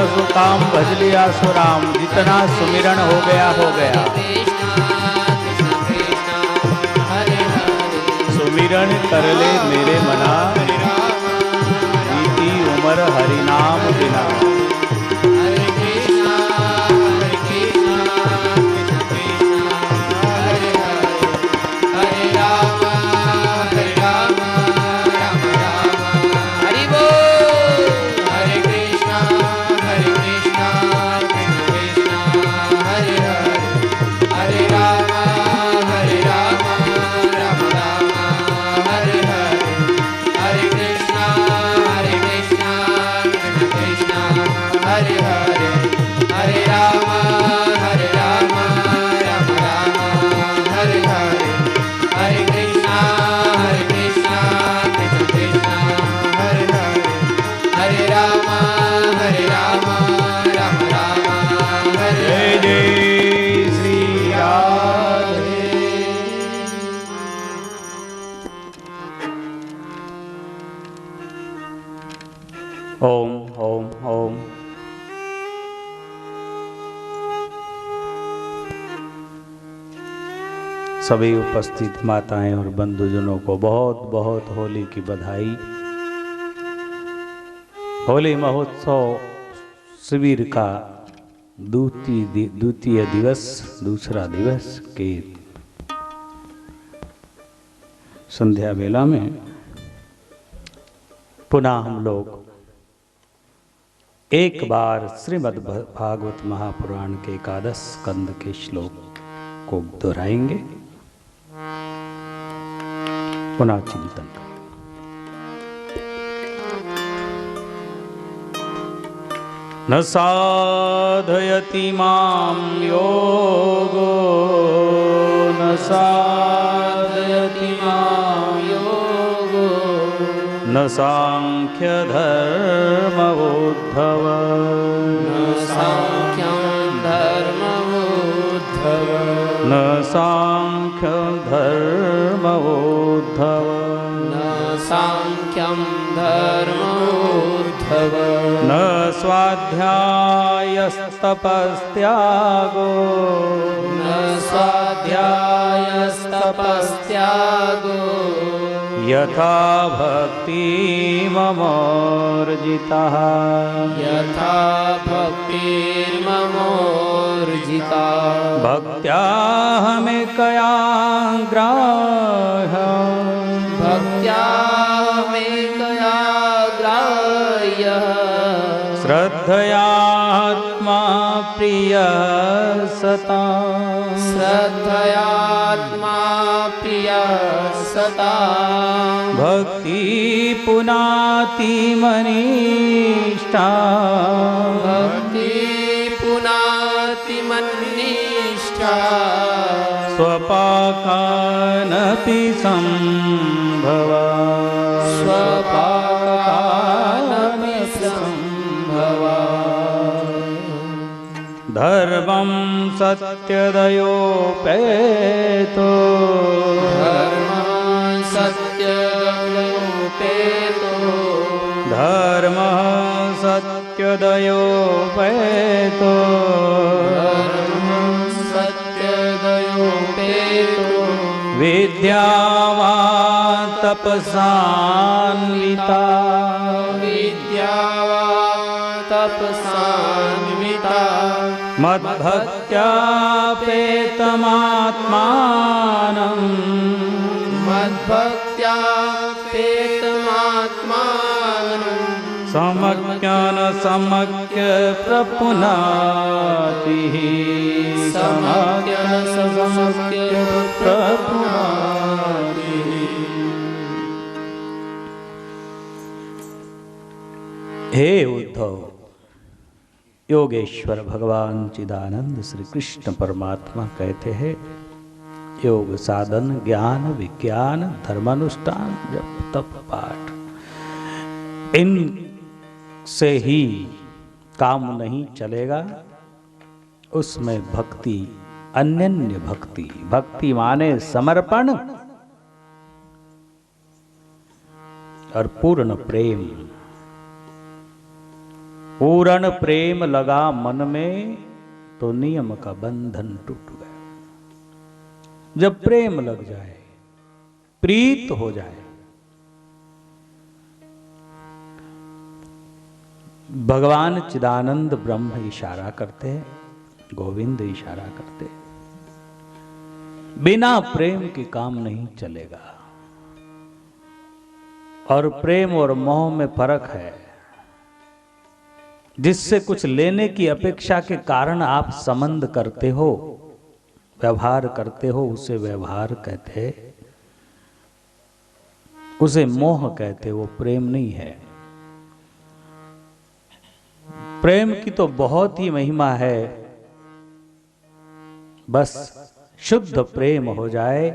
सो काम भज लिया सो राम, जितना सुमिरन हो गया हो गया। सुमिरन कर ले मेरे मना, बीती उमर हरि नाम बिना। ओम ओम ओम। सभी उपस्थित माताएं और बंधुजनों को बहुत बहुत होली की बधाई। होली महोत्सव शिविर का द्वितीय दिवस, दूसरा दिवस के संध्या वेला में पुनः हम लोग एक बार श्रीमद् भागवत महापुराण के एकादश स्कंद के श्लोक को दोहराएंगे, पुनः चिंतन करें। न साधयति मां योगो, न साधयति मां योगो, न सांख्य धर्म उद्धव, न सांख्यं धर्म उद्धव, न सांख्य धर्म उद्धव, न सांख्यं धर्म उद्धव, न स्वाध्यायस्तपस्त्यागो, न स्वाध्यायस्तपस्त्यागो, यथा भक्ति ममोर्जितः, यथा भक्तिर्ममोर्जिता, भक्त्याहमेकया ग्राह्य, भक्त्याहमेकया ग्राह्य, श्रद्धयात्मा प्रिय सता, श्रद्धयात्मा प्रिय सता, भक्ति पुनाति मनीष्ठा, भक्ति पुनाति मन्निष्ठा, स्वपाकानपि संभवा, स्वपाकानपि संभवा, धर्मं सत्यदयोपेतो, धर्मं सत्यदयोपेतो, धर्मः सत्यदयोपेतो, धर्मं सत्यदयोपेतो, विद्यावान् तपसान्विता, विद्यावान् तपसान्विता मद्भक्त्यापेतमात्मानं मद्भक्त्यापेतमात्मानं समज्ञान समज्ञ प्रपुनाति समज्ञान समज्ञ प्रपुनाति। हे उद्धव, योगेश्वर भगवान चिदानंद श्री कृष्ण परमात्मा कहते हैं, योग साधन ज्ञान विज्ञान धर्मानुष्ठान जप तप पाठ, इन से ही काम नहीं चलेगा। उसमें भक्ति, अनन्य भक्ति, भक्ति माने समर्पण और पूर्ण प्रेम। पूर्ण प्रेम लगा मन में तो नियम का बंधन टूट गया। जब प्रेम लग जाए, प्रीत हो जाए, भगवान चिदानंद ब्रह्म इशारा करते हैं, गोविंद इशारा करते हैं, बिना प्रेम के काम नहीं चलेगा। और प्रेम और मोह में फर्क है। जिससे कुछ लेने की अपेक्षा के कारण आप संबंध करते हो, व्यवहार करते हो, उसे व्यवहार कहते, उसे मोह कहते, वो प्रेम नहीं है। प्रेम की तो बहुत ही महिमा है। बस शुद्ध प्रेम हो जाए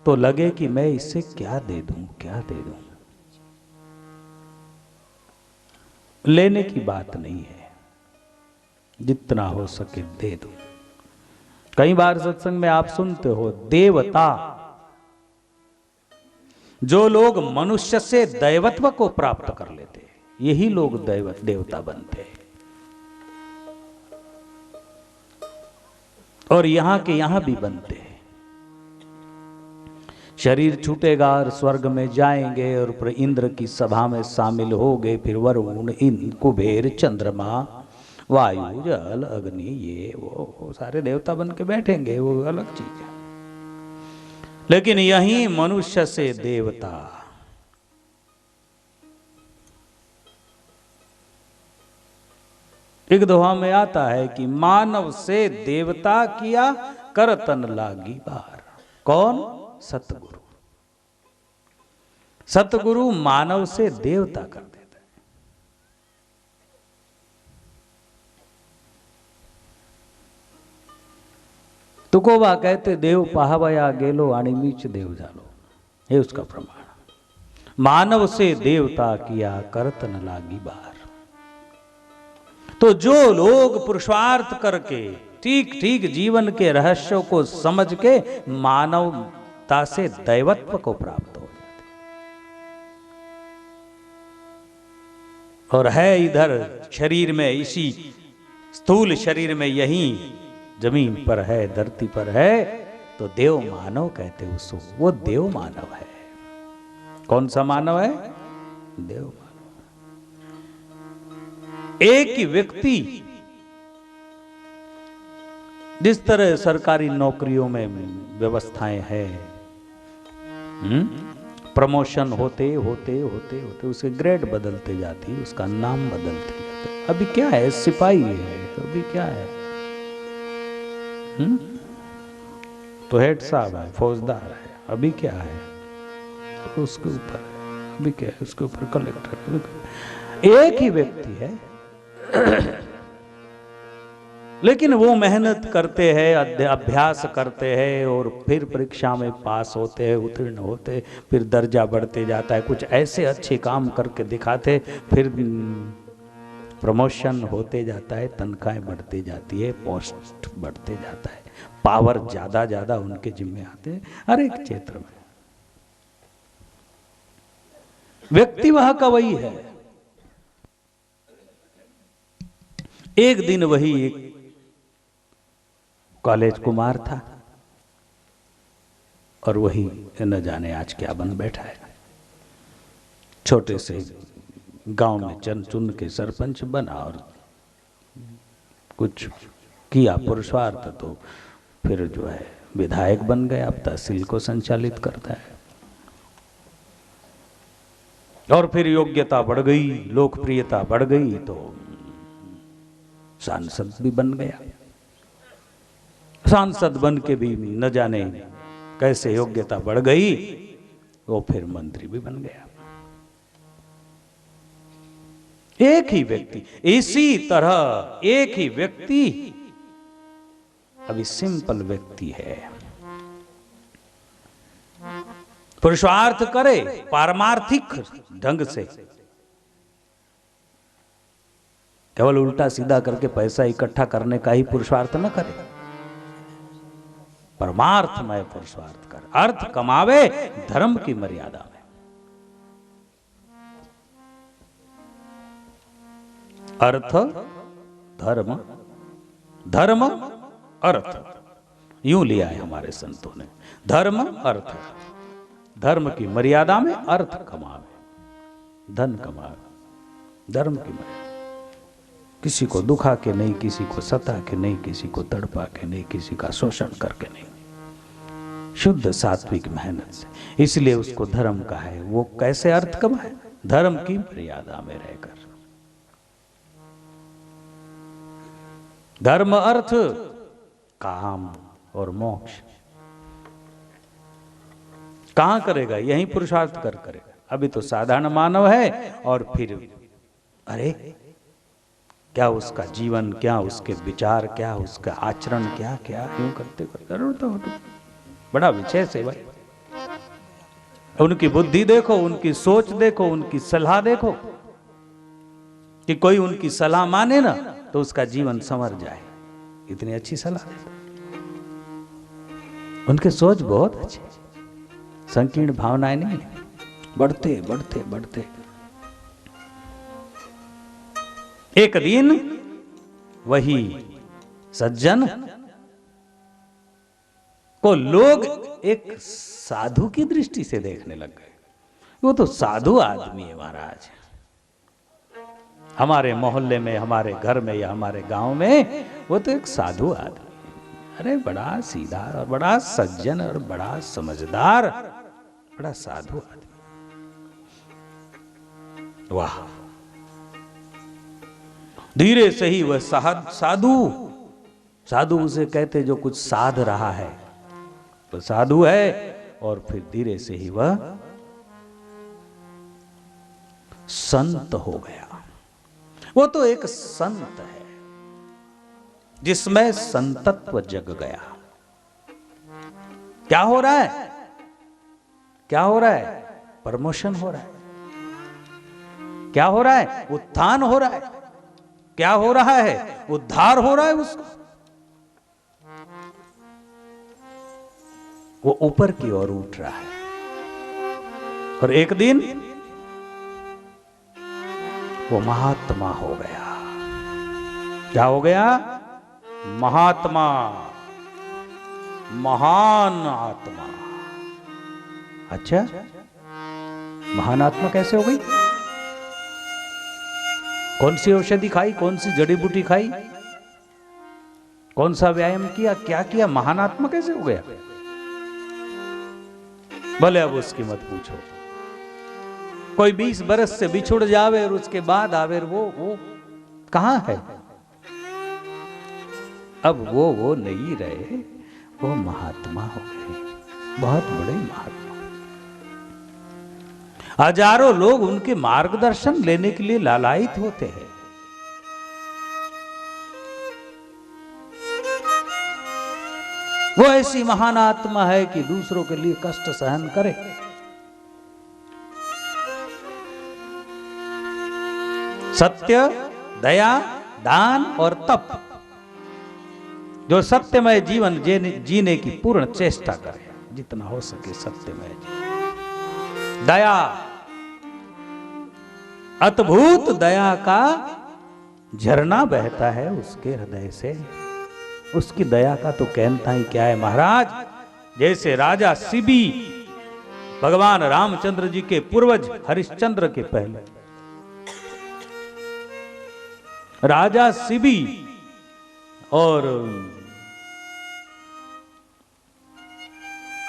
तो लगे कि मैं इससे क्या दे दूं, क्या दे दूं। लेने की बात नहीं है, जितना हो सके दे दो। कई बार सत्संग में आप सुनते हो, देवता, जो लोग मनुष्य से दैवत्व को प्राप्त कर लेते, यही लोग देवता बनते हैं। और यहां के यहां भी बनते हैं। शरीर छूटेगा और स्वर्ग में जाएंगे और इंद्र की सभा में शामिल हो गए। फिर वरुण, इंद्र, कुबेर, चंद्रमा, वायु, जल, अग्नि, ये वो सारे देवता बन के बैठेंगे, वो अलग चीज है। लेकिन यही मनुष्य से देवता, एक दोहा में आता है कि मानव से देवता किया करतन लागी बार। कौन? सतगुरु। सतगुरु मानव से देवता कर देता है। तुकोबा कहते, देव पाहवया गेलो आणि मीच देव झालो। ये उसका प्रमाण। मानव से देवता किया करतन लागी बार। तो जो लोग पुरुषार्थ करके ठीक ठीक जीवन के रहस्यों को समझ के मानवता से दैवत्व को प्राप्त हो जाते, और है इधर शरीर में, इसी स्थूल शरीर में, यही जमीन पर है, धरती पर है, तो देव मानव कहते उसको। वो देव मानव है। कौन सा मानव है? देव मानव। एक ही व्यक्ति, जिस तरह सरकारी नौकरियों में व्यवस्थाएं हैं, प्रमोशन होते होते होते होते उसके ग्रेड बदलते जाती, उसका नाम बदलते जाता। अभी क्या है? सिपाही है। अभी क्या है? तो हेड साहब है, फौजदार है। अभी क्या है? तो उसके ऊपर है। अभी क्या है? उसके ऊपर कलेक्टर है। एक ही व्यक्ति है, लेकिन वो मेहनत करते हैं, अभ्यास करते हैं, और फिर परीक्षा में पास होते हैं, उत्तीर्ण होते, फिर दर्जा बढ़ते जाता है। कुछ ऐसे अच्छे काम करके दिखाते, फिर प्रमोशन होते जाता है, तनख्वाहें बढ़ती जाती है, पोस्ट बढ़ते जाता है, पावर ज्यादा ज्यादा उनके जिम्मे आते हैं हर एक क्षेत्र में। व्यक्ति वह का वही है। एक दिन वही एक कॉलेज कुमार था, और वही न जाने आज क्या बन बैठा है। छोटे से गांव में चुन चुन के सरपंच बना और कुछ किया पुरुषार्थ, तो फिर जो है विधायक बन गया, अब तहसील को संचालित करता है। और फिर योग्यता बढ़ गई, लोकप्रियता बढ़ गई, तो सांसद भी बन गया। सांसद बन के भी न जाने कैसे योग्यता बढ़ गई, वो फिर मंत्री भी बन गया। एक ही व्यक्ति, इसी तरह एक ही व्यक्ति अभी सिंपल व्यक्ति है, पुरुषार्थ करे पारमार्थिक ढंग से, केवल उल्टा सीधा करके पैसा इकट्ठा करने का ही पुरुषार्थ न करे, परमार्थमय पुरुषार्थ कर, अर्थ कमावे धर्म की मर्यादा में। अर्थ धर्म, धर्म अर्थ, यूं लिया है हमारे संतों ने, धर्म अर्थ, धर्म की मर्यादा में अर्थ कमावे, धन कमावे, धर्म की मर्यादा, किसी को दुखा के नहीं, किसी को सता के नहीं, किसी को तड़पा के नहीं, किसी का शोषण करके नहीं, शुद्ध सात्विक मेहनत से। इसलिए उसको धर्म का है। वो कैसे अर्थ कमाए? धर्म की मर्यादा में रहकर। धर्म अर्थ काम और मोक्ष कहां करेगा? यही पुरुषार्थ कर करेगा। अभी तो साधारण मानव है, और फिर अरे क्या उसका जीवन, क्या उसके विचार, क्या उसका आचरण, क्या क्या यूं करते करते जरूर तो बड़ा विशेष है भाई। उनकी बुद्धि देखो, उनकी सोच देखो, उनकी सलाह देखो, कि कोई उनकी सलाह माने ना तो उसका जीवन संवर जाए, इतनी अच्छी सलाह देते। उनकी सोच बहुत अच्छी, संकीर्ण भावनाएं नहीं, बढ़ते बढ़ते बढ़ते। एक दिन वही सज्जन को लोग एक साधु की दृष्टि से देखने लग गए। वो तो साधु आदमी है महाराज, हमारे मोहल्ले में, हमारे घर में या हमारे गांव में वो तो एक साधु आदमी, अरे बड़ा सीधा और बड़ा सज्जन और बड़ा समझदार, बड़ा साधु आदमी। वाह! धीरे से ही वह साधु, साधु उसे कहते जो कुछ साध रहा है, तो साधु है। और फिर धीरे से ही वह संत हो गया। वो तो एक संत है जिसमें संतत्व जग गया। क्या हो रहा है? क्या हो रहा है? प्रमोशन हो रहा है। क्या हो रहा है? उत्थान हो रहा है। क्या हो रहा है? उद्धार हो रहा है उसका। वो ऊपर की ओर उठ रहा है। और एक दिन वो महात्मा हो गया। क्या हो गया? महात्मा, महान आत्मा। अच्छा, महान आत्मा कैसे हो गई? कौन सी औषधि खाई? कौन सी जड़ी बूटी खाई? कौन सा व्यायाम किया? क्या किया? महान आत्मा कैसे हो गया? भले अब उसकी मत पूछो। कोई 20 बरस से बिछुड़ जावे और उसके बाद आवे, वो कहां है? अब वो नहीं रहे, वो महात्मा हो गए, बहुत बड़े महात्मा। हजारों लोग उनके मार्गदर्शन लेने के लिए लालायित होते हैं। वो ऐसी महान आत्मा है कि दूसरों के लिए कष्ट सहन करे। सत्य, दया, दान और तप, जो सत्यमय जीवन जीने की पूर्ण चेष्टा करे, जितना हो सके सत्यमय जीवन। दया, अद्भुत दया का झरना बहता है उसके हृदय से। उसकी दया का तो कहना ही क्या है महाराज। जैसे राजा शिबी, भगवान रामचंद्र जी के पूर्वज हरिश्चंद्र के पहले, राजा शिबी और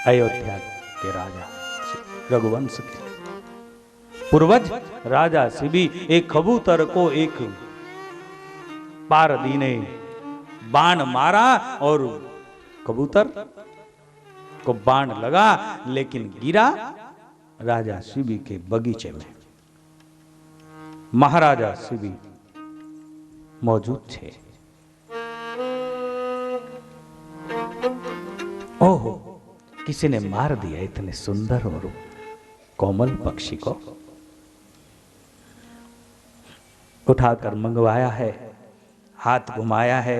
अयोध्या के राजा रघुवंश के पूर्वज राजा शिबी एक कबूतर को एक पारदी ने बाण मारा और कबूतर को बाण लगा, लेकिन गिरा राजा शिबी के बगीचे में। महाराजा शिबी मौजूद थे। ओहो, किसी ने मार दिया इतने सुंदर और कोमल पक्षी को। उठाकर मंगवाया है, हाथ घुमाया है,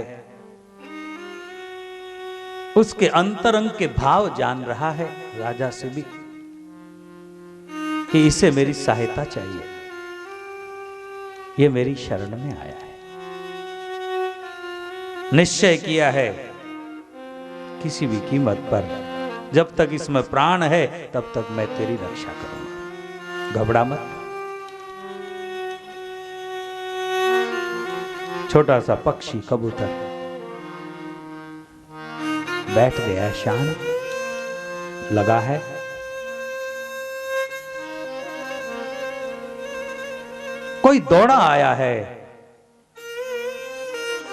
उसके अंतरंग के भाव जान रहा है राजा शिबी कि इसे मेरी सहायता चाहिए, ये मेरी शरण में आया है। निश्चय किया है किसी भी कीमत पर, जब तक इसमें प्राण है तब तक मैं तेरी रक्षा करूंगा, घबरा मत। छोटा सा पक्षी कबूतर बैठ गया, शांत लगा है। कोई दौड़ा आया है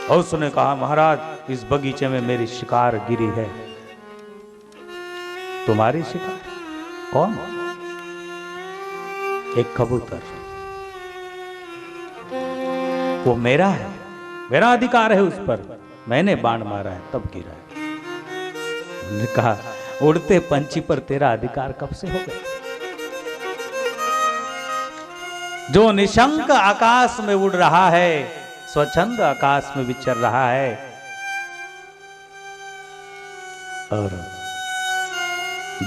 और उसने कहा, महाराज इस बगीचे में मेरी शिकार गिरी है। तुम्हारी शिकार? कौन? एक कबूतर। वो मेरा है, मेरा अधिकार है उस पर, मैंने बाण मारा है तब गिरा है। उन्होंने कहा, उड़ते पंछी पर तेरा अधिकार कब से हो गया? जो निशंक आकाश में उड़ रहा है, स्वच्छंद आकाश में विचर रहा है, और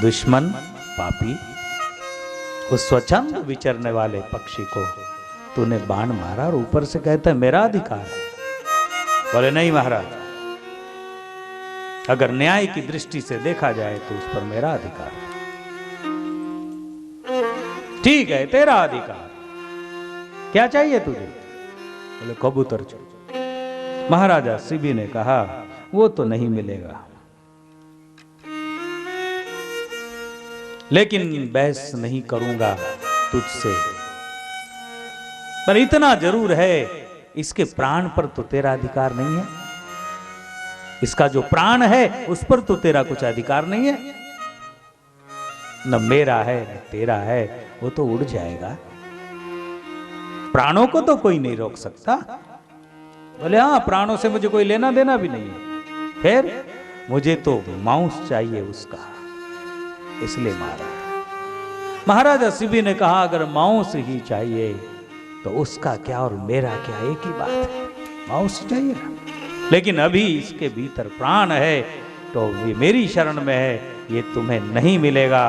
दुश्मन पापी उस स्वच्छंद विचरने वाले पक्षी को तूने बाण मारा और ऊपर से कहता है मेरा अधिकार है। बोले नहीं महाराज, अगर न्याय की दृष्टि से देखा जाए तो उस पर मेरा अधिकार है। ठीक है, तेरा अधिकार, क्या चाहिए तुझे? बोले कबूतर चाहिए। महाराजा शिबी ने कहा, वो तो नहीं मिलेगा, लेकिन बहस नहीं करूंगा तुझसे, पर इतना जरूर है, इसके प्राण पर तो तेरा अधिकार नहीं है। इसका जो प्राण है उस पर तो तेरा कुछ अधिकार नहीं है। न मेरा है न तेरा है, वो तो उड़ जाएगा। प्राणों को तो कोई नहीं रोक सकता। बोले हाँ, प्राणों से मुझे कोई लेना देना भी नहीं है, फिर मुझे तो मांस चाहिए उसका, इसलिए मारा। महाराजा शिबी ने कहा, अगर मांस ही चाहिए तो उसका क्या और मेरा क्या एक ही बात है, मांस चाहिए ना। लेकिन अभी इसके भीतर प्राण है तो ये मेरी शरण में है, ये तुम्हें नहीं मिलेगा,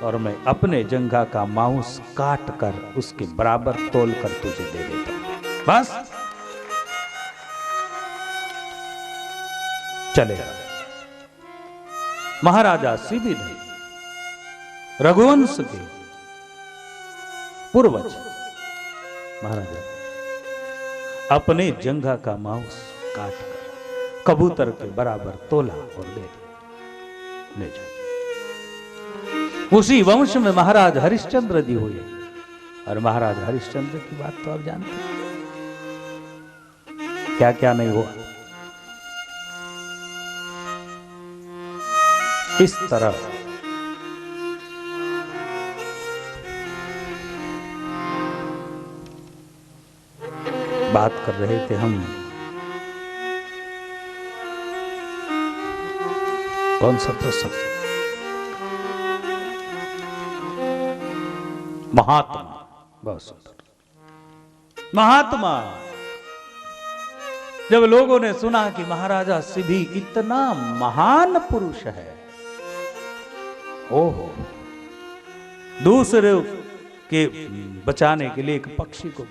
और मैं अपने जंघा का मांस काट कर उसके बराबर तोल कर तुझे दे देता हूं। बस चलेगा। महाराजा शिबी ने रघुवंश के पूर्वज महाराजा अपने जंघा का मांस काट कर कबूतर के बराबर तोला और दे दिया, ले जाओ। उसी वंश में महाराज हरिश्चंद्र जी हुए, और महाराज हरिश्चंद्र की बात तो आप जानते हैं, क्या क्या नहीं हुआ। इस तरह बात कर रहे थे हम, कौन सा प्रसंग? महात्मा। बहुत सुंदर। महात्मा। जब लोगों ने सुना कि महाराजा शिबी इतना महान पुरुष है, ओहो, दूसरे के बचाने के लिए एक पक्षी को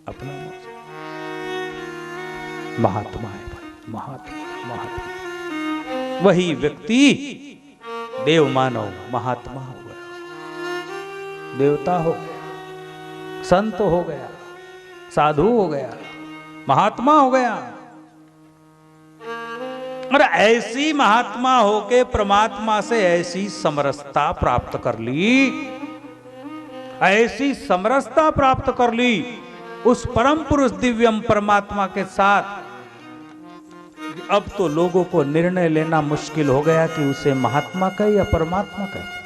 अपना महात्मा है भाई, महात्मा। महात्मा वही व्यक्ति देव मानव महात्मा हो गया, देवता हो गया, संत हो गया, साधु हो गया, महात्मा हो गया। और ऐसी महात्मा होके परमात्मा से ऐसी समरसता प्राप्त कर ली, ऐसी समरसता प्राप्त कर ली उस परम पुरुष दिव्यम परमात्मा के साथ, अब तो लोगों को निर्णय लेना मुश्किल हो गया कि उसे महात्मा कहे या परमात्मा कहे।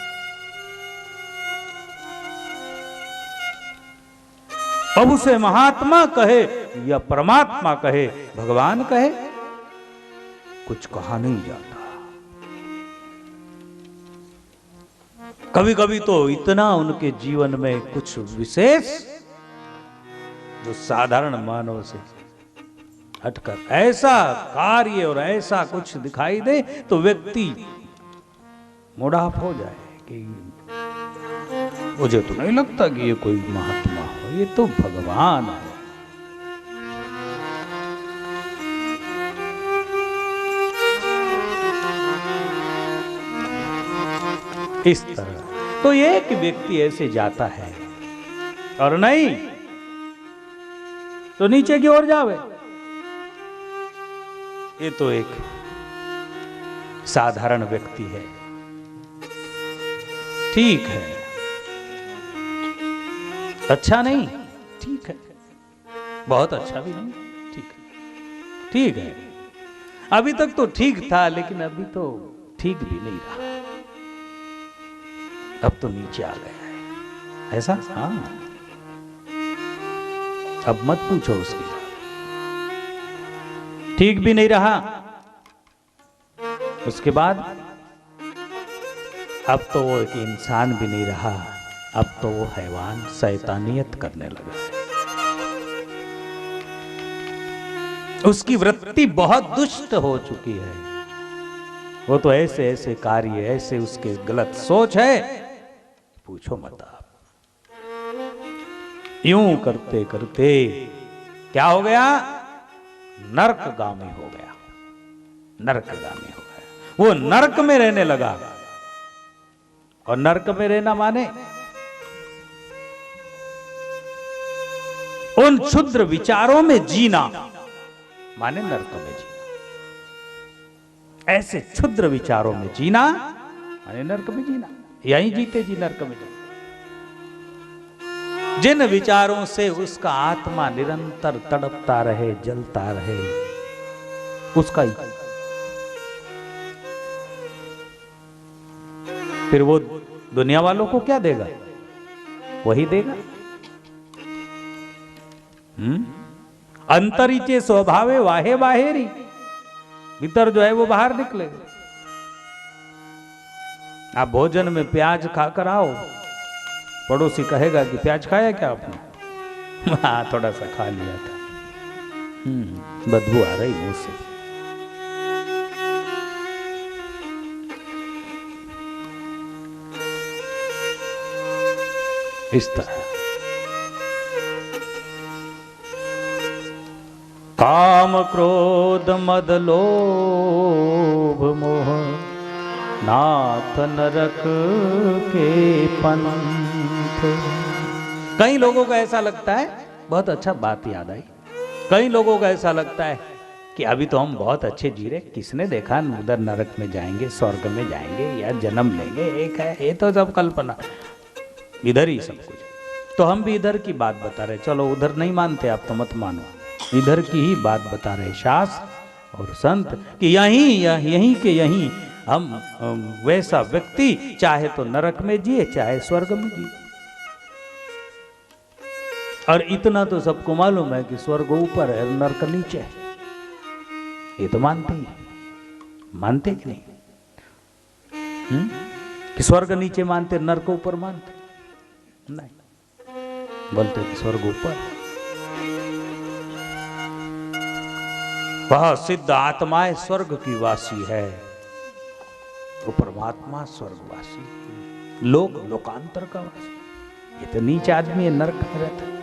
अब उसे महात्मा कहे या परमात्मा कहे, भगवान कहे, कुछ कहा नहीं जाता। कभी कभी तो इतना उनके जीवन में कुछ विशेष जो साधारण मानव से हटकर ऐसा कार्य और ऐसा कुछ दिखाई दे तो व्यक्ति मुड़ाप हो जाए कि मुझे तो नहीं लगता कि ये कोई महात्मा हो, ये तो भगवान है। इस तरह तो एक व्यक्ति ऐसे जाता है और नहीं तो नीचे की ओर जावे, ये तो एक साधारण व्यक्ति है। ठीक है, अच्छा नहीं, ठीक है, बहुत अच्छा भी नहीं, ठीक है, ठीक है, अभी तक तो ठीक था लेकिन अभी तो ठीक भी नहीं रहा, अब तो नीचे आ गया है, ऐसा? हाँ, अब मत पूछो उसके साथ, ठीक भी नहीं रहा। उसके बाद अब तो वो एक इंसान भी नहीं रहा, अब तो वो हैवान शैतानियत करने लगा है। उसकी वृत्ति बहुत दुष्ट हो चुकी है। वो तो ऐसे ऐसे कार्य, ऐसे उसके गलत सोच है, पूछो मत आप। यूं करते करते क्या हो गया? नरकगामी हो गया, नरकगामी हो गया। वो नरक में रहने लगा। और नरक में रहना माने उन क्षुद्र विचारों में जीना, माने नरक में जीना। ऐसे क्षुद्र विचारों में जीना माने नरक में जीना। यहीं जीते जी नरक में जीना। जिन विचारों से उसका आत्मा निरंतर तड़पता रहे, जलता रहे, उसका ही फिर वो दुनिया वालों को क्या देगा? वही देगा। अंतरिचे स्वभावे वाहे बाहेरी, भीतर जो है वो बाहर निकलेगा। आप भोजन में प्याज खाकर आओ, पड़ोसी कहेगा कि प्याज खाया क्या आपने? हाँ, थोड़ा सा खा लिया था, बदबू आ रही मुंह से। इस तरह काम क्रोध मद लोभ मोह नाथ नरक के पंथ। कई लोगों का ऐसा लगता है, बहुत अच्छा बात याद आई, कई लोगों का ऐसा लगता है कि अभी तो हम बहुत अच्छे जी रहे, किसने देखा उधर नरक में जाएंगे, स्वर्ग में जाएंगे या जन्म लेंगे, एक है, ये तो सब कल्पना, इधर ही सब कुछ। तो हम भी इधर की बात बता रहे, चलो उधर नहीं मानते आप तो मत मानो, इधर की ही बात बता रहे शास्त्र और संत कि यहीं के यहीं हम वैसा व्यक्ति चाहे तो नरक में जिए चाहे स्वर्ग में जिए। और इतना तो सबको मालूम है कि स्वर्ग ऊपर है, नरक नीचे है। ये तो मानते ही, मानते कि नहीं? कि स्वर्ग नीचे मानते, नरक ऊपर मानते? नहीं, बोलते कि स्वर्ग ऊपर। वह सिद्ध आत्माएं स्वर्ग की वासी है, वो परमात्मा स्वर्गवासी, लोकांतर का वासी। ये तो नीच आदमी है, नरक में रहता है।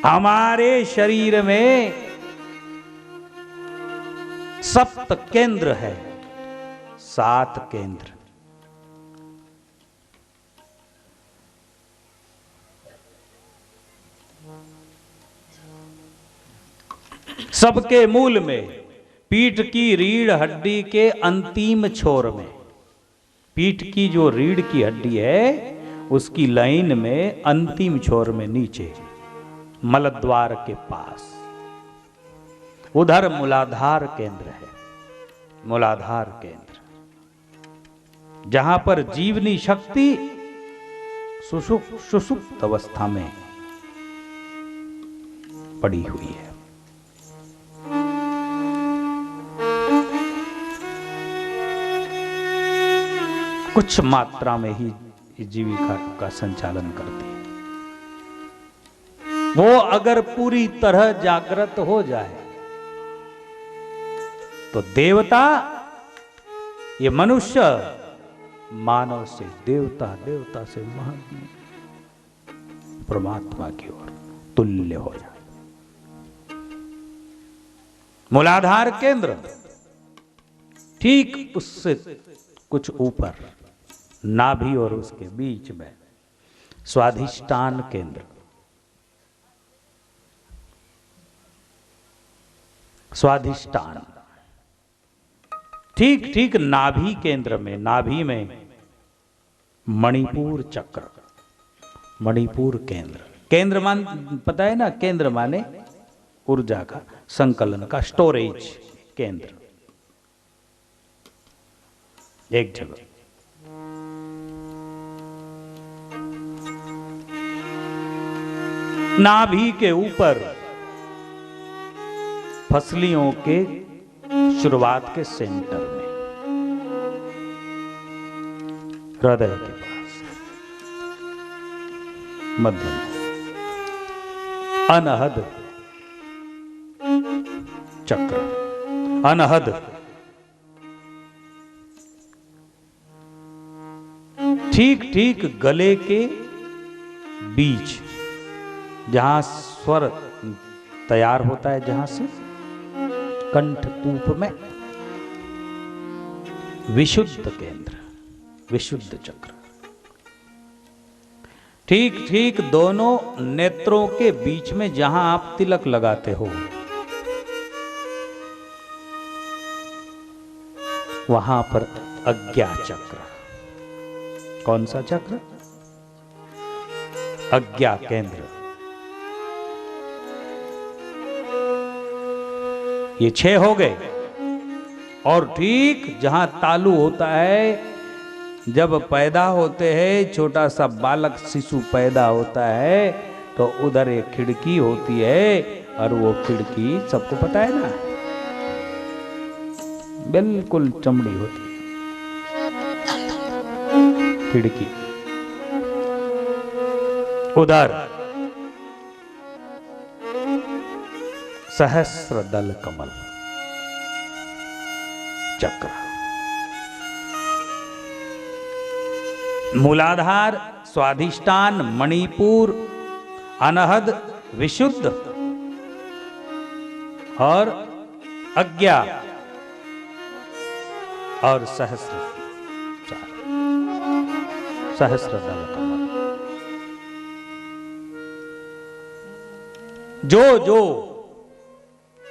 हमारे शरीर में 7 केंद्र है, 7 केंद्र। सबके मूल में, पीठ की रीढ़ हड्डी के अंतिम छोर में, पीठ की जो रीढ़ की हड्डी है उसकी लाइन में अंतिम छोर में नीचे मलद्वार के पास, उधर मूलाधार केंद्र है। मूलाधार केंद्र, जहां पर जीवनी शक्ति सुषुप्त अवस्था में पड़ी हुई है। कुछ मात्रा में ही जीविका का संचालन करती है। वो अगर पूरी तरह जागृत हो जाए तो देवता, ये मनुष्य मानव से देवता, देवता से महात्मा, परमात्मा की ओर तुल्य हो जाए। मूलाधार केंद्र ठीक उससे कुछ ऊपर, नाभि और उसके बीच में स्वाधिष्ठान केंद्र, स्वाधिष्ठान ठीक ठीक नाभि केंद्र में, नाभि में मणिपुर चक्र, मणिपुर केंद्र। केंद्र मान पता है ना, केंद्र माने ऊर्जा का संकलन का स्टोरेज केंद्र, एक जगह। नाभि के ऊपर फसलियों के शुरुआत के सेंटर में, हृदय के पास मध्य में अनहद चक्र, अनहद ठीक ठीक गले के बीच, जहां स्वर तैयार होता है, जहां से कंठकूप में विशुद्ध केंद्र, विशुद्ध चक्र, ठीक ठीक दोनों नेत्रों के बीच में जहां आप तिलक लगाते हो, वहां पर अज्ञा चक्र। कौन सा चक्र? अज्ञा केंद्र। ये 6 हो गए। और ठीक जहां तालु होता है, जब पैदा होते हैं, छोटा सा बालक शिशु पैदा होता है, तो उधर एक खिड़की होती है, और वो खिड़की सबको पता है ना, बिल्कुल चमड़ी होती है खिड़की, उधर सहस्र दल कमल चक्र। मूलाधार, स्वाधिष्ठान, मणिपुर, अनहद, विशुद्ध और अज्ञा और सहस्र, सहस्र दल कमल। जो जो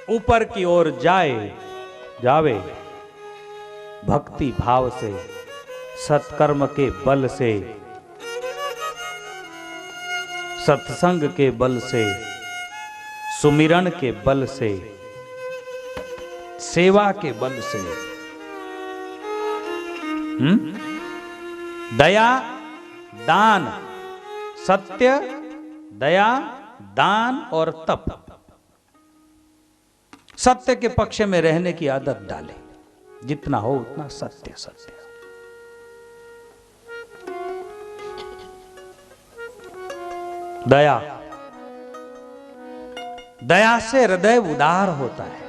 ऊपर की ओर जावे भक्ति भाव से, सत्कर्म के बल से, सत्संग के बल से, सुमिरन के बल से, सेवा के बल से, दया, दान, सत्य, दया, दान और तप, सत्य के पक्ष में रहने की आदत डाले, जितना हो उतना सत्य सत्य। दया, दया से हृदय उदार होता है।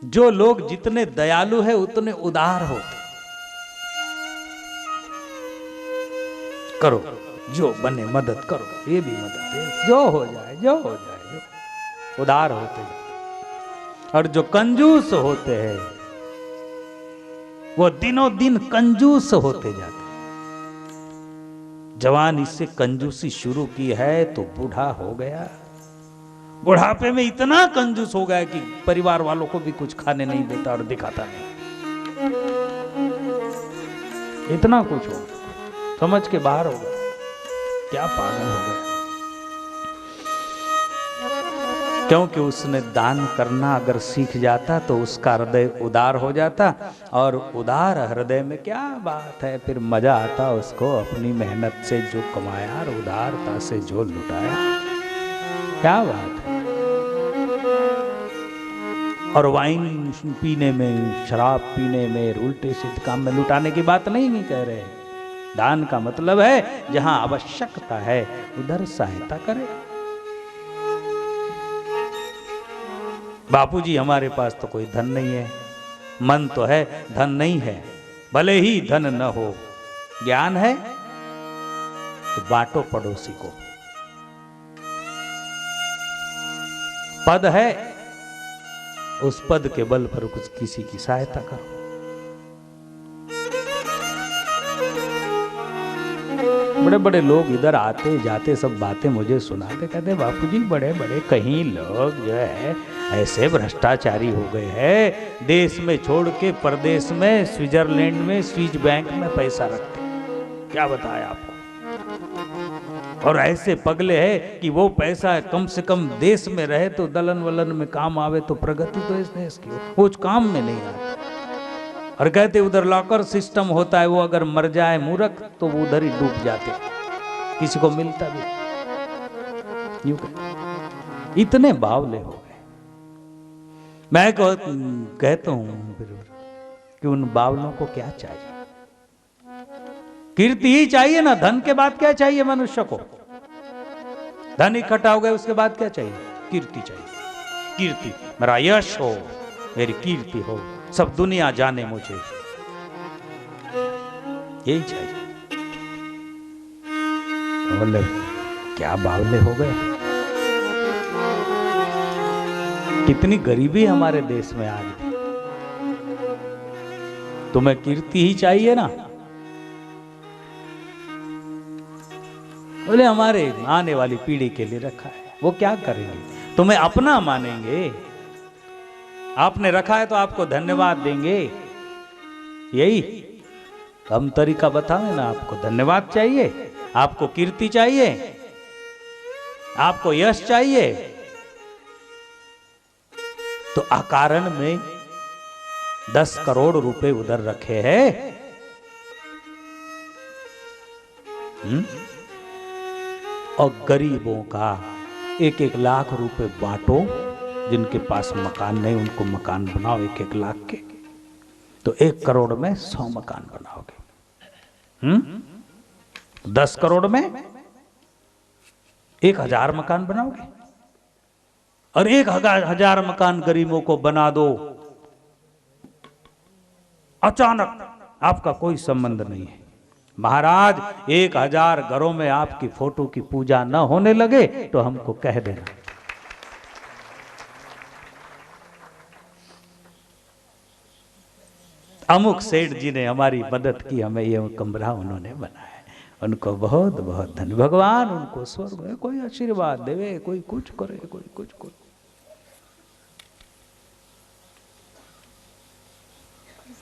जो लोग जितने दयालु हैं उतने उदार होते। करो जो बने मदद करो, ये भी मदद है, जो हो जाए जो हो जाए, जो उदार होते हैं। और जो कंजूस होते हैं वो दिनों दिन कंजूस होते जाते हैं। जवान इससे कंजूसी शुरू की है तो बूढ़ा हो गया, बुढ़ापे में इतना कंजूस हो गया कि परिवार वालों को भी कुछ खाने नहीं देता और दिखाता नहीं। इतना कुछ हो गया, समझ के बाहर हो गया, क्या पागल हो गया। क्योंकि उसने दान करना अगर सीख जाता तो उसका हृदय उदार हो जाता, और उदार हृदय में क्या बात है, फिर मजा आता उसको अपनी मेहनत से जो कमाया और उदारता से जो लुटाया, क्या बात है। और वाइन पीने में, शराब पीने में, उल्टे सीधे काम में लुटाने की बात नहीं कह रहे। दान का मतलब है जहां आवश्यकता है उधर सहायता करे। बापूजी हमारे पास तो कोई धन नहीं है, मन तो है, धन नहीं है। भले ही धन न हो, ज्ञान है तो बांटो पड़ोसी को। पद है, उस पद के बल पर कुछ किसी की सहायता करो। बड़े बड़े लोग इधर आते जाते सब बातें मुझे सुनाते, कहते बापूजी बड़े बड़े कहीं लोग जो है ऐसे भ्रष्टाचारी हो गए हैं, देश में छोड़ के परदेश में, स्विट्जरलैंड में, स्विस बैंक में पैसा रखते। क्या बताया आपको। और ऐसे पगले हैं कि वो पैसा कम से कम देश में रहे तो दलन वलन में काम आवे, तो प्रगति तो इस देश की हो, वो काम में नहीं आता। और कहते उधर लॉकर सिस्टम होता है, वो अगर मर जाए मूर्ख तो वो उधर ही डूब जाते, किसी को मिलता भी यूं कहते। इतने बावले हो गए। मैं कहता हूं कि उन बावलों को क्या चाहिए, कीर्ति ही चाहिए ना, धन के बाद क्या चाहिए मनुष्य को। धन इकट्ठा हो गया उसके बाद क्या चाहिए, कीर्ति चाहिए। कीर्ति, मेरा यश हो, मेरी कीर्ति हो, सब दुनिया जाने मुझे, यही चाहिए। बोले क्या बावले हो गए। कितनी गरीबी हमारे देश में आज भी। तुम्हें कीर्ति ही चाहिए ना। बोले हमारे आने वाली पीढ़ी के लिए रखा है, वो क्या करेंगे, तुम्हें अपना मानेंगे। आपने रखा है तो आपको धन्यवाद देंगे, यही हम तरीका बताओ ना। आपको धन्यवाद चाहिए, आपको कीर्ति चाहिए, आपको यश चाहिए, तो अकारण में 10 करोड़ रुपए उधर रखे हैं। और गरीबों का 1-1 लाख रुपए बांटो, जिनके पास मकान नहीं उनको मकान बनाओ 1-1 लाख के, तो 1 करोड़ में 100 मकान बनाओगे। 10 करोड़ में 1000 मकान बनाओगे, और 1000 मकान गरीबों को बना दो। अचानक आपका कोई संबंध नहीं है, महाराज 1000 घरों में आपकी फोटो की पूजा न होने लगे तो हमको कह देना। अमुक सेठ जी ने हमारी मदद की, हमें ये कमरा उन्होंने बनाया, उनको बहुत बहुत धन्य, भगवान उनको स्वर्ग में कोई आशीर्वाद देवे, कोई कुछ करे, कोई कुछ करे।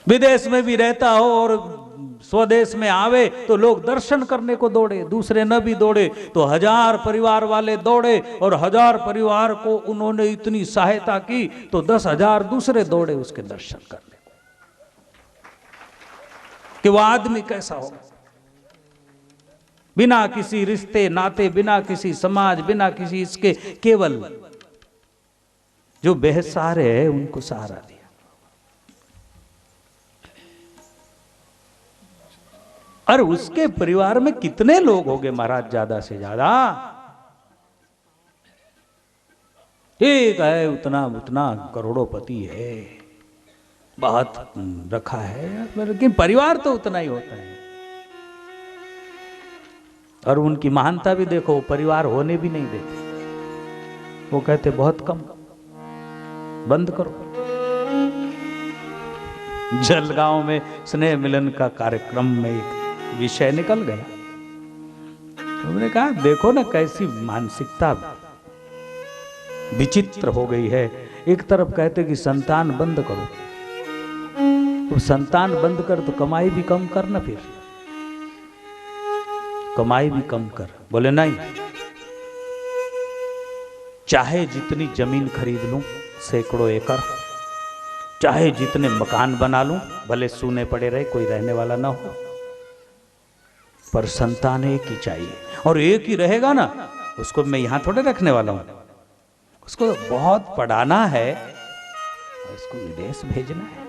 विदेश में भी रहता हो और स्वदेश में आवे तो लोग दर्शन करने को दौड़े, दूसरे न भी दौड़े तो 1000 परिवार वाले दौड़े, और 1000 परिवार को उन्होंने इतनी सहायता की तो 10,000 दूसरे दौड़े उसके दर्शन करने को, कि वह आदमी कैसा हो, बिना किसी रिश्ते नाते, बिना किसी समाज, बिना किसी इसके, केवल जो बेसहारे हैं उनको सहारा दिया। और उसके परिवार में कितने लोग होंगे महाराज, ज्यादा से ज्यादा एक है, उतना उतना करोड़ोपति है, बहुत रखा है, लेकिन परिवार तो उतना ही होता है। और उनकी महानता भी देखो, परिवार होने भी नहीं देते, वो कहते बहुत कम, बंद करो। जलगांव में स्नेह मिलन का कार्यक्रम में एक विषय निकल गया, तो हमने कहा देखो ना कैसी मानसिकता, विचित्र हो गई है। एक तरफ कहते कि संतान बंद करो, तो संतान बंद कर तो कमाई भी कम कर ना, फिर कमाई भी कम कर। बोले नहीं, चाहे जितनी जमीन खरीद लूं, सैकड़ों एकड़, चाहे जितने मकान बना लूं, भले सूने पड़े रहे, कोई रहने वाला ना हो, पर संतान एक ही चाहिए। और एक ही रहेगा ना, उसको मैं यहां थोड़े रखने वाला हूं, उसको बहुत पढ़ाना है और उसको विदेश भेजना है।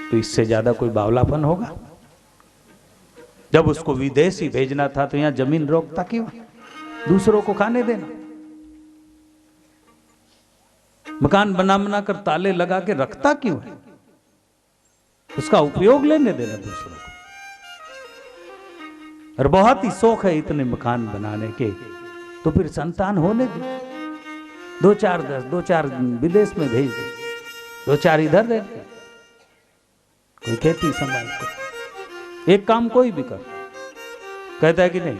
तो इससे ज्यादा कोई बावलापन होगा? जब उसको विदेश ही भेजना था तो यहां जमीन रोकता क्यों? दूसरों को खाने देना। मकान बना कर ताले लगा के रखता क्यों है? उसका उपयोग लेने देना दूसरों को। और बहुत ही शौक है इतने मकान बनाने के, तो फिर संतान होने दे। 2-4 विदेश में भेज दे, 2-4 इधर दे दे, कोई खेती संभाल कर, एक काम कोई भी कर। कहता है कि नहीं,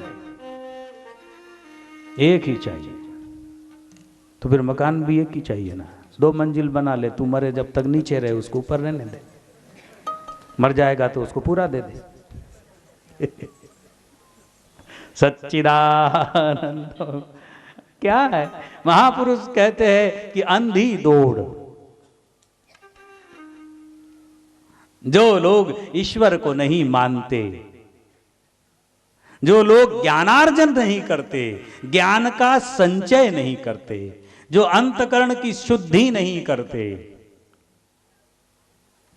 एक ही चाहिए। तो फिर मकान भी एक ही चाहिए ना। 2 मंजिल बना ले, तू मरे जब तक नीचे रहे, उसको ऊपर रहने दे। मर जाएगा तो उसको पूरा दे दे। सच्चिदानंद क्या है? महापुरुष कहते हैं कि अंधी दौड़, जो लोग ईश्वर को नहीं मानते, जो लोग ज्ञानार्जन नहीं करते, ज्ञान का संचय नहीं करते, जो अंतकरण की शुद्धि नहीं करते,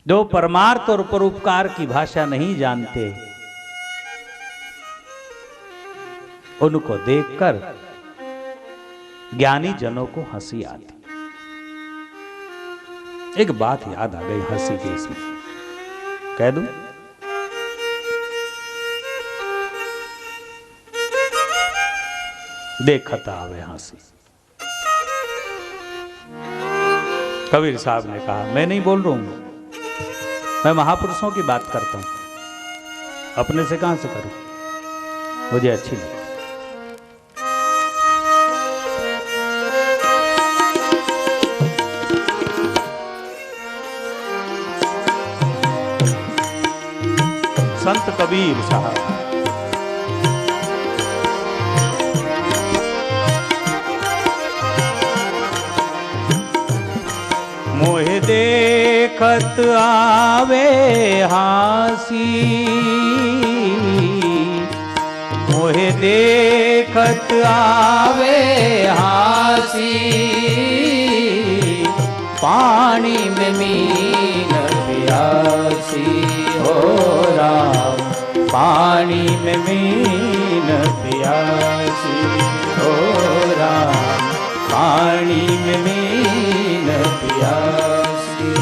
जो परमार्थ और परोपकार की भाषा नहीं जानते, उनको देखकर ज्ञानी जनों को हंसी आती। एक बात याद आ गई हंसी के इसमें, कह दूं? देखता आवे हंसी। कबीर साहब ने कहा, मैं नहीं बोल रहा हूं, मैं महापुरुषों की बात करता हूं, अपने से कहां से करूं, मुझे अच्छी लगी। संत कबीर साहब मोहे देखत आवे हासी, मोहे देखत आवे हासी, पानी में मीन प्यासी हो राम, पानी में मीन प्यासी हो राम, पानी में मीन प्यासी।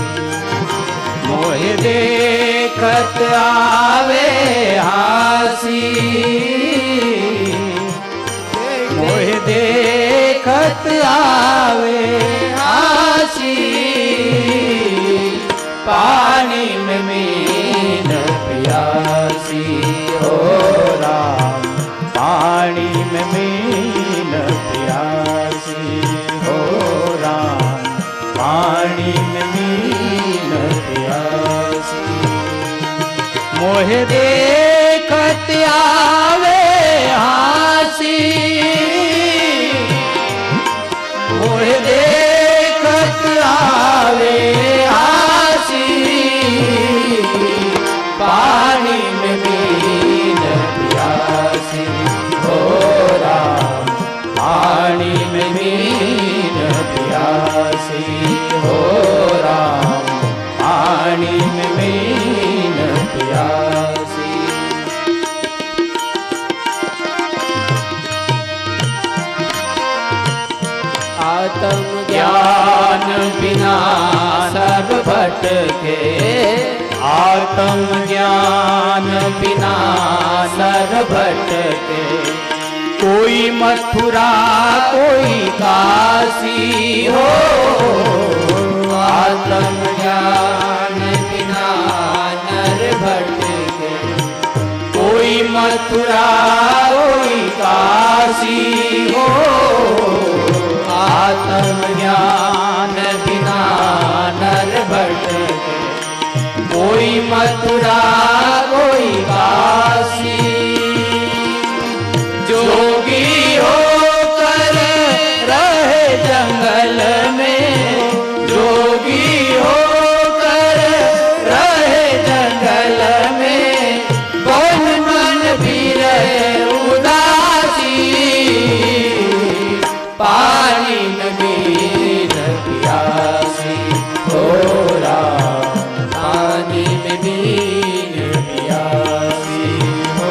मोहे देखत आवे हासी, मोहे देखत आवे हासी, पानी में मीन प्यासी हो राम, पानी में मीन प्यासी हो राम, पानी में मीन प्यासी। मोहे देखत आवे हासी, मोहे देखत आवे हासी, पानी में मीन प्यासी हो राम, पानी में मीन प्यासी हो राम, पानी में मीन प्यासी। आत्म ज्ञान बिना सब भटके, आत्म ज्ञान बिना सब भटके, कोई मथुरा कोई काशी हो, आत्म ज्ञान बिना नर भटके, कोई मथुरा कोई काशी हो, मथुरा कोई काशी, जोगी होकर रहे जंगल में, जोगी होकर रहे जंगल में, बोल मन भी रहे उदासी, पानी में न प्यासी, हो राम पानी में न प्यासी, हो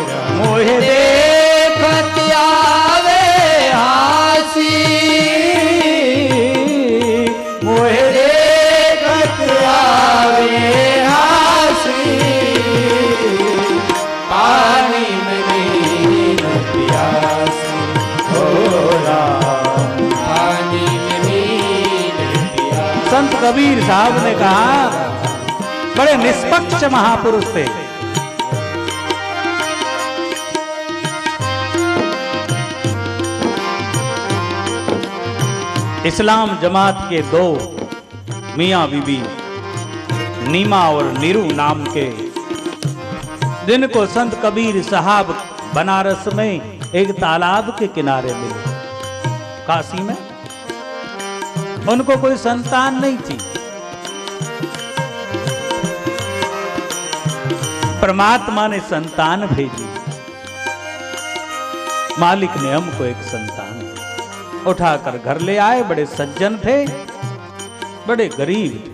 राम मोहे देखत आवे हासी, मोहे देखत आवे हासी, पानी में न प्यासी, हो राम पानी में न प्यासी। संत कबीर साहब ने कहा, बड़े निष्पक्ष महापुरुष थे। इस्लाम जमात के दो मियां बीबी नीमा और नीरू नाम के, जिनको संत कबीर साहब बनारस में एक तालाब के किनारे मिले, काशी में। उनको कोई संतान नहीं थी। परमात्मा ने संतान भेजी, मालिक ने हमको एक संतान उठाकर घर ले आए। बड़े सज्जन थे, बड़े गरीब थे,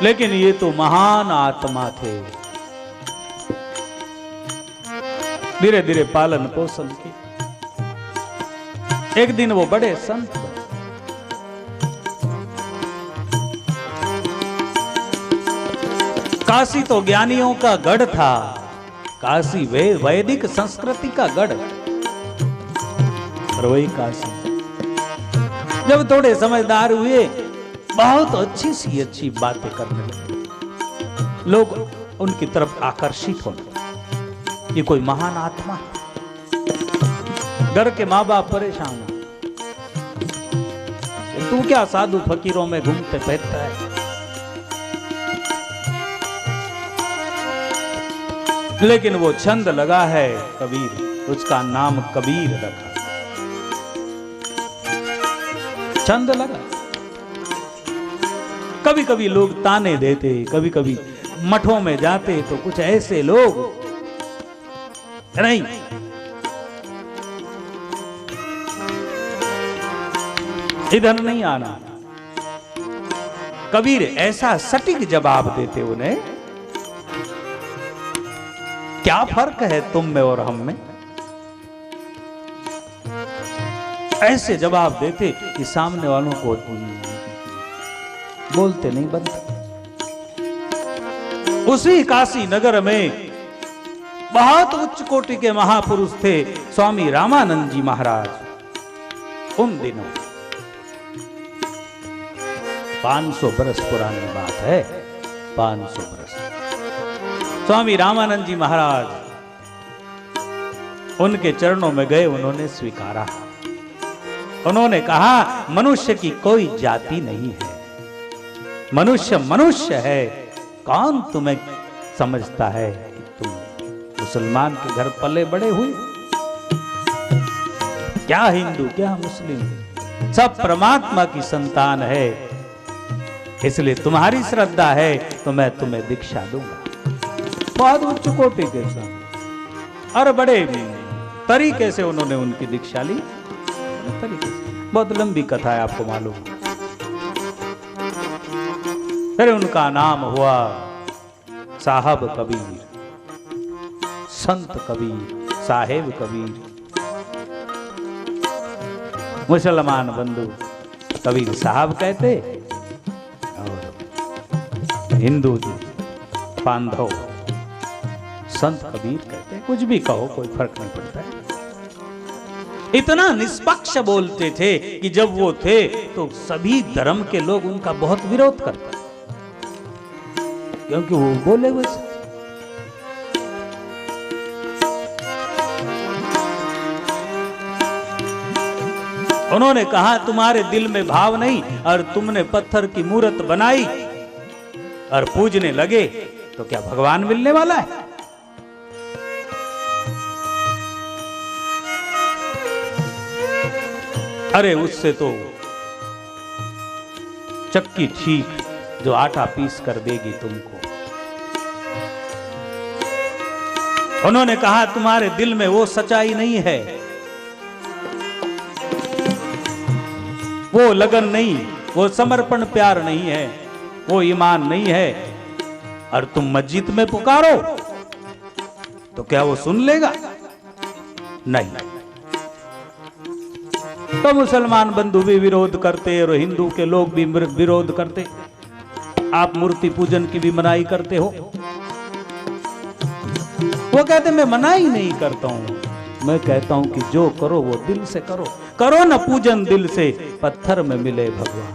लेकिन ये तो महान आत्मा थे। धीरे धीरे पालन पोषण की, एक दिन वो बड़े संत बने। काशी तो ज्ञानियों का गढ़ था, काशी वैदिक संस्कृति का गढ़, और वही काशी जब थोड़े समझदार हुए, बहुत अच्छी बातें करने लगे। लोग उनकी तरफ आकर्षित होने लगे। ये कोई महान आत्मा है। घर के माँ बाप परेशान हो, तू क्या साधु फकीरों में घूमते फिरता है। लेकिन वो छंद लगा है कबीर, उसका नाम कबीर रखा, छंद लगा। कभी कभी लोग ताने देते, कभी कभी मठों में जाते तो कुछ ऐसे लोग, नहीं इधर नहीं आना। कबीर ऐसा सटीक जवाब देते उन्हें, क्या फर्क है तुम में और हम में। ऐसे जवाब देते कि सामने वालों को बोलते नहीं बनते। उसी काशी नगर में बहुत उच्च कोटि के महापुरुष थे स्वामी रामानंद जी महाराज। उन दिनों 500 बरस पुरानी बात है, 500 बरस। स्वामी रामानंद जी महाराज उनके चरणों में गए, उन्होंने स्वीकारा। उन्होंने कहा, मनुष्य की कोई जाति नहीं है, मनुष्य मनुष्य है। कौन तुम्हें समझता है कि तुम मुसलमान के घर पले बड़े हुए? क्या हिंदू क्या मुस्लिम, सब परमात्मा की संतान है। इसलिए तुम्हारी श्रद्धा है तो मैं तुम्हें दीक्षा दूंगा। बहुत उच्च कोटि के साथ और बड़े तरीके से उन्होंने उनकी दीक्षा ली। बहुत लंबी कथा है, आपको मालूम। फिर उनका नाम हुआ साहब कबीर, संत कबीर, साहेब कबीर। मुसलमान बंधु कबीर साहब कहते और हिंदू बांधव संत कबीर कहते। कुछ भी कहो, कोई फर्क नहीं पड़ता है। इतना निष्पक्ष बोलते थे कि जब वो थे तो सभी धर्म के लोग उनका बहुत विरोध करते, क्योंकि वो बोले वैसे। उन्होंने कहा, तुम्हारे दिल में भाव नहीं और तुमने पत्थर की मूर्त बनाई और पूजने लगे तो क्या भगवान मिलने वाला है? अरे उससे तो चक्की ठीक जो आटा पीस कर देगी तुमको। उन्होंने कहा तुम्हारे दिल में वो सच्चाई नहीं है, वो लगन नहीं, वो समर्पण प्यार नहीं है, वो ईमान नहीं है, और तुम मस्जिद में पुकारो तो क्या वो सुन लेगा? नहीं। तो मुसलमान बंधु भी विरोध करते और हिंदू के लोग भी विरोध करते। आप मूर्ति पूजन की भी मनाही करते हो। वो कहते मैं मनाही नहीं करता हूं, मैं कहता हूं कि जो करो वो दिल से करो। करो न पूजन दिल से, पत्थर में मिले भगवान।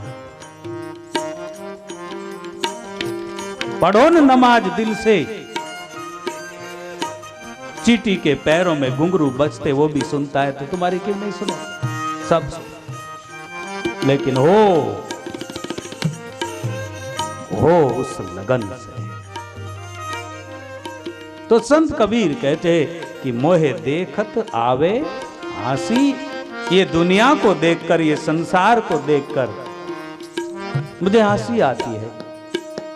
पढ़ो न नमाज दिल से, चींटी के पैरों में घुंघरू बजते वो भी सुनता है, तो तुम्हारी क्यों नहीं सुनो? सब सुनो, लेकिन हो उस लगन से। तो संत कबीर कहते कि मोहे देखत आवे हंसी। ये दुनिया को देखकर, ये संसार को देखकर मुझे हंसी आती है।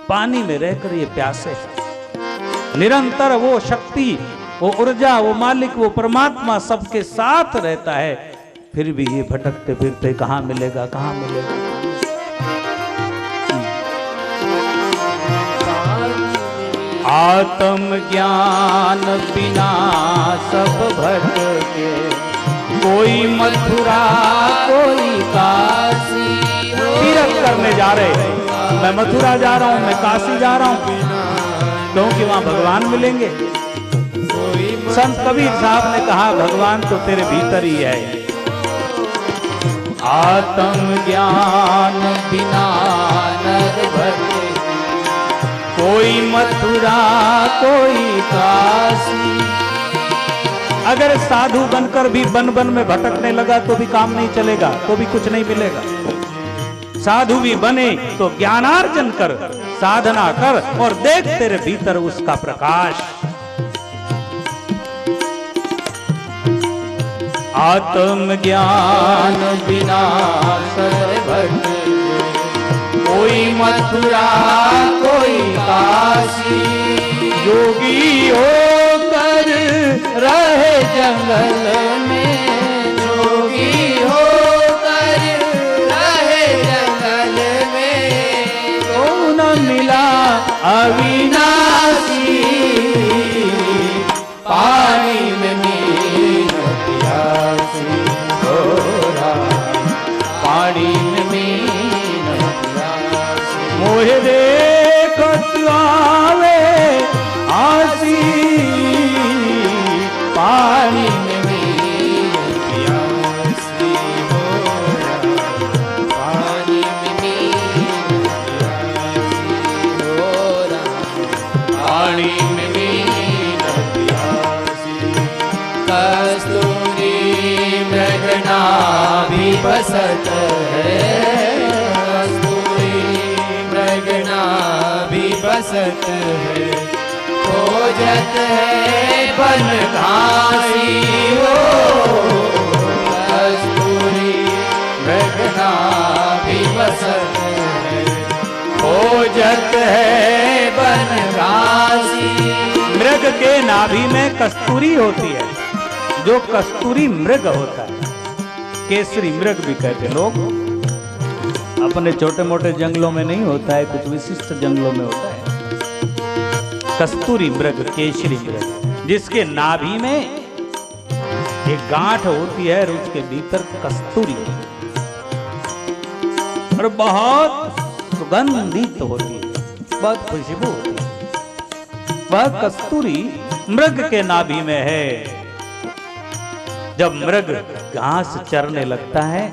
पानी में रहकर ये प्यासे हैं। निरंतर वो शक्ति, वो ऊर्जा, वो मालिक, वो परमात्मा सबके साथ रहता है, फिर भी ये भटकते फिरते कहां मिलेगा, कहां मिलेगा। आत्म ज्ञान बिना सब भटके, कोई मथुरा कोई काशी। तीर्थ करने जा रहे, मैं मथुरा जा रहा हूं, मैं काशी जा रहा हूं, क्योंकि वहां भगवान मिलेंगे। संत कबीर साहब ने कहा भगवान तो तेरे भीतर ही है। आत्म ज्ञान बिना नर भटके, कोई मथुरा कोई काशी। अगर साधु बनकर भी बन बन में भटकने लगा तो भी काम नहीं चलेगा, तो भी कुछ नहीं मिलेगा। साधु भी बने तो ज्ञानार्जन कर, साधना कर, और देख तेरे भीतर उसका प्रकाश। आत्म ज्ञान बिना सर भटके, कोई मथुरा कोई काशी। योगी होकर रहे जंगल में, योगी होकर रहे जंगल में, तो न मिला अविनाशी। पानी में मीन प्यासी, पानी में मीन प्यासी। मोहे देखत आवे आसी, पानी में मीन प्यासी। पानी में मीन प्यासी, पानी में मीन प्यासी। कस्तूरी मृगना भी बसत है, कस्तूरी मृगना भी बसत है। खोजत है बन घासी, हो कस्तूरी मृगना भी बसत है। खोजत है बन घासी। मृग के नाभि में कस्तूरी होती है, जो कस्तूरी मृग होता है, केसरी मृग भी कहते लोग। अपने छोटे मोटे जंगलों में नहीं होता है, कुछ विशिष्ट जंगलों में होता है कस्तूरी मृग, केसरी मृग, जिसके नाभि में एक गांठ होती है और उसके भीतर कस्तूरी और बहुत सुगंधित होती है, बहुत खुशबू होती है। वह कस्तूरी मृग के नाभि में है। जब मृग घास चरने लगता है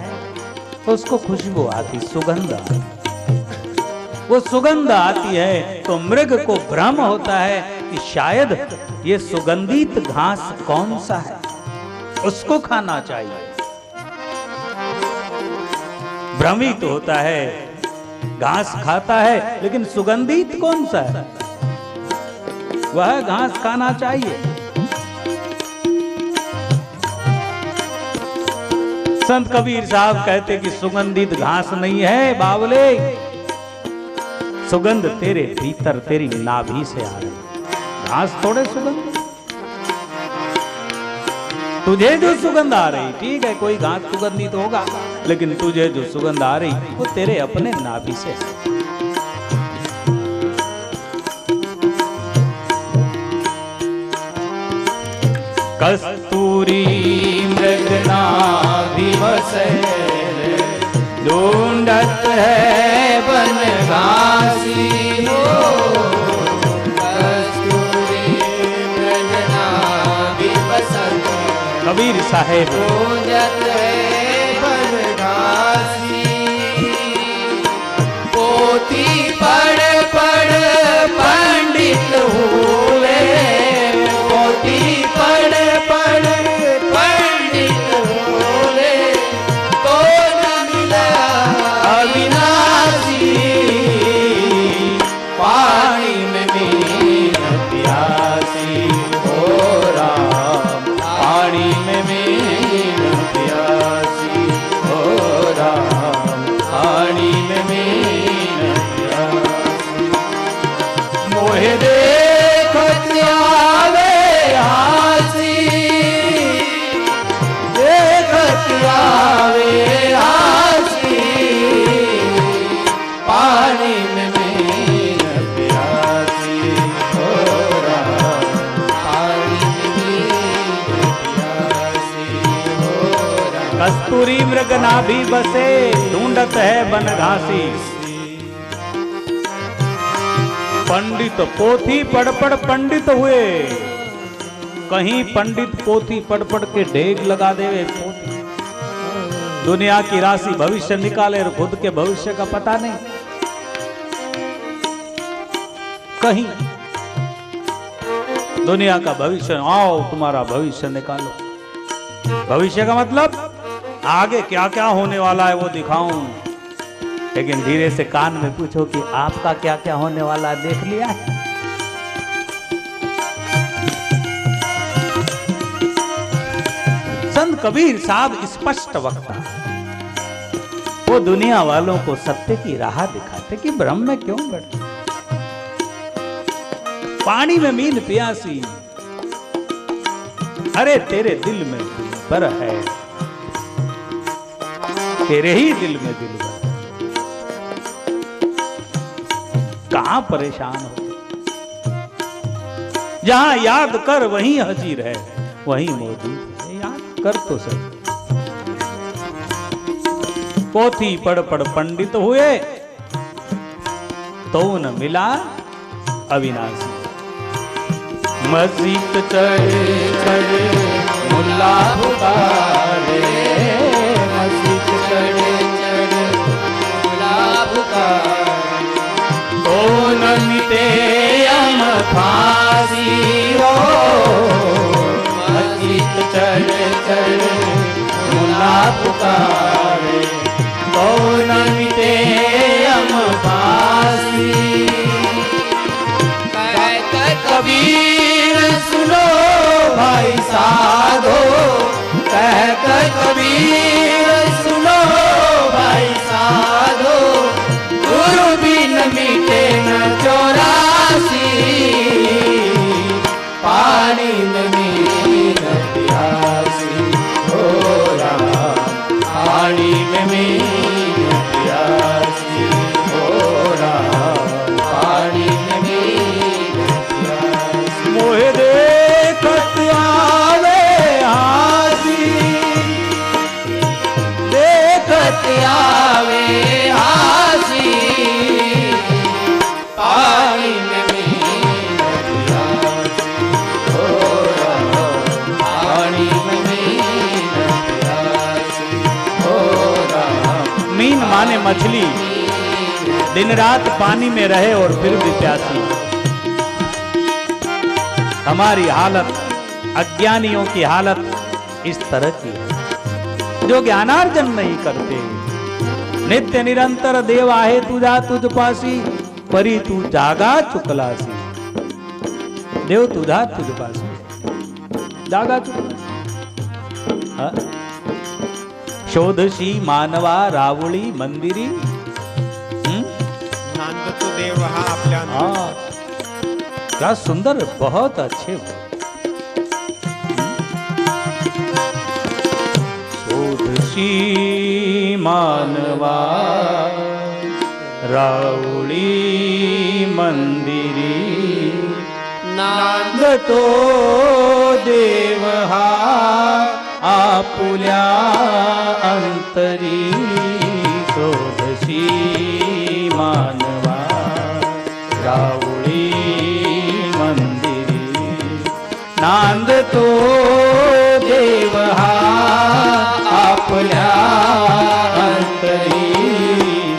तो उसको खुशबू आती, सुगंध आती। वो सुगंध आती है तो मृग को भ्रम होता है कि शायद ये सुगंधित घास कौन सा है, उसको खाना चाहिए। भ्रमित होता है घास खाता है, लेकिन सुगंधित कौन सा है? वह घास खाना चाहिए। संत कबीर साहब कहते कि सुगंधित घास नहीं है बावले, सुगंध तेरे भीतर तेरी नाभि से आ रही। घास थोड़े सुगंध, तुझे जो सुगंध आ रही, ठीक है कोई घास सुगंधित होगा, लेकिन तुझे जो सुगंध आ रही वो तेरे अपने नाभि से। कस्तूरी मृग नाभि बसे, ढूंढत है बन घासी। कस्तूरी मृग नाभि बसे, कबीर साहेब ढूंढत है बन घासी। पोथी पढ़ पढ़ पंडित हुए, पोथी पढ़ पढ़ पंडित हुए, तो न मिला अविनाशी। पानी में मीन प्यासी हो राम, पानी में मीन प्यासी हो राम, पानी में मीन प्यासी। मोहे देखत आवे हासी, देखत आवे हासी। पानी में मीन प्यासी हो राम, पानी में मीन प्यासी हो राम। कस्तूरी मृग नाभि बसे, ढूंढत है बन घासी। पंडित पोथी पढ़ पढ़ पंडित हुए, कहीं पंडित पोथी पढ़ पढ़ के ढेग लगा देवे। पोथी दुनिया की राशि भविष्य निकाले और खुद के भविष्य का पता नहीं। कहीं दुनिया का भविष्य, आओ तुम्हारा भविष्य निकालो। भविष्य का मतलब आगे क्या क्या होने वाला है वो दिखाऊं, लेकिन धीरे से कान में पूछो कि आपका क्या क्या होने वाला है, देख लिया है? संत कबीर साहब स्पष्ट वक्ता, वो दुनिया वालों को सत्य की राह दिखाते कि ब्रह्म में क्यों बैठे। पानी में मीन प्यासी, अरे तेरे दिल में दिलबर है, तेरे ही दिल में दिलबर, कहां परेशान हो। जहां याद कर वहीं हाजिर है, वहीं मौजूद है, याद कर तो सही। पोथी पढ़ पढ़ पंडित हुए, तो न मिला अविनाशी। मस्जिद चढ़ चढ़ मुल्ला पुकारे, मस्जिद चढ़ चढ़ मुल्ला पुकारे, तो न मिटे यम फांसी हो। मस्जिद चढ़ चढ़ मुल्ला पुकारे, तो न मिटे यम फांसी। कबीर सुनो भाई साधो, कहकर कबीर सुनो भाई साधो, गुरु बिन मिटे न 84। पानी में मीन प्यासी हो राम, पानी में मीन प्यासी हो राम, पानी में मीन प्यासी। मोहे देखत आवे हासी, देखत आवे हासी। पानी में मीन प्यासी हो राम, पानी में मीन प्यासी हो राम। मीन माने मछली, दिन रात पानी में रहे और फिर भी प्यासी। हमारी हालत, अज्ञानियों की हालत इस तरह की है, जो ज्ञानार्जन नहीं करते, नित्य निरंतर देव आहे तुझा तुझपासी, परी तू जागा चुकलासी. देव तुझा तुझपासी, जागा चुकलासी. हा? शोधशी मानवा रावळी मंदिरी. नांदतो देव हा आपल्या अंतरी. हाँ, क्या सुंदर, बहुत अच्छे. शोधशी मानवा रावळी मंदिरी, नांदतो देव हा आपुल्या अंतरी. शोधशी मानवा रावळी मंदिरी, नांदतो देव हा आपल्या अंतरी.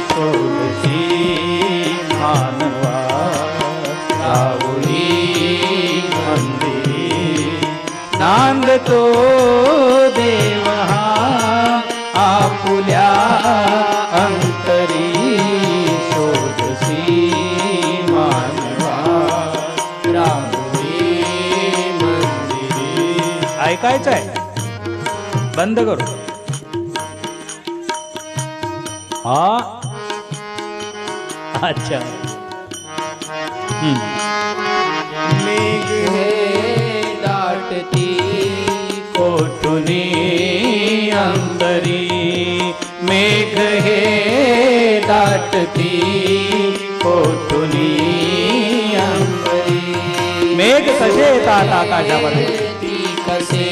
शोधशी मानवा रावळी मंदिरी, नांदतो देव हा आपुल्या अंतरी. शोधशी मानवा रावळी मंदिरी. ऐकायचं आहे, बंद करू. हा, अच्छा. मेघ हे दाटती कोठुनी अंतरी, मेघ हे दाटती कोठुनी अंतरी. मेघ कसे येतात आकाशामध्ये, ती कसे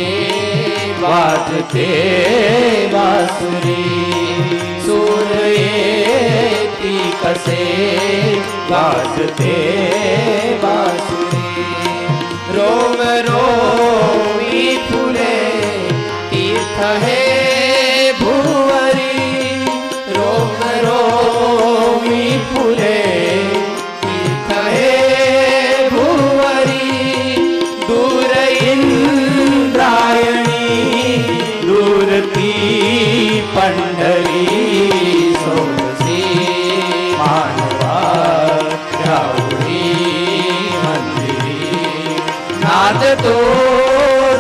वाजते बासुरी. सूर्य येती कसे वाजते बासुरी. रोम रोमी फुले तीर्थ हे भुवरी. रोम रोमी फुले तीर्थ हे भुवरी. दूर इंद्रायणी दूर ती पंढरी. सोमसी मानवा रावळी मंदिरी, नांदतो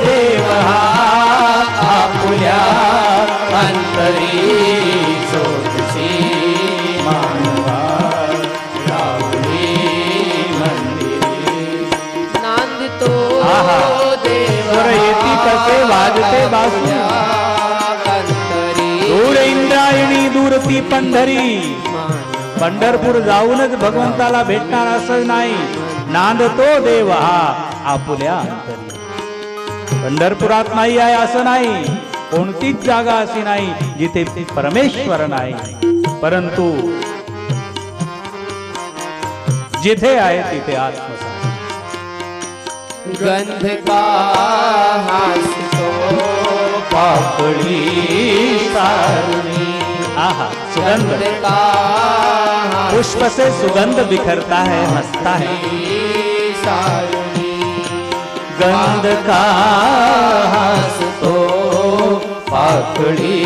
देव हा आपुल्या अंतरी. शोधशी मानवा रावळी मंदिरी. नांदतो आहा. देव स्वर येती कसे वाजते बासुरी. अंतरी. दूर इंद्रायणी दूर ती पंढरी. पंढरपूर जाऊनच भगवंताला भेटणार असं नाही, नांदतो देव हा आपुल्या अंतरी. पंढरपुरात नाही आहे असं नाही, कोणतीच जागा अशी नाही जिथे परमेश्वर नाही, परंतु जिथे आहे तिथे आत्मसात. गंध का हासतो पापडी सारुणी. आहा, सुगंध, गंध का पुष्प से सुगंध बिखरता है, हंसता है. सारुणी. गंध का हंसतो पाखड़ी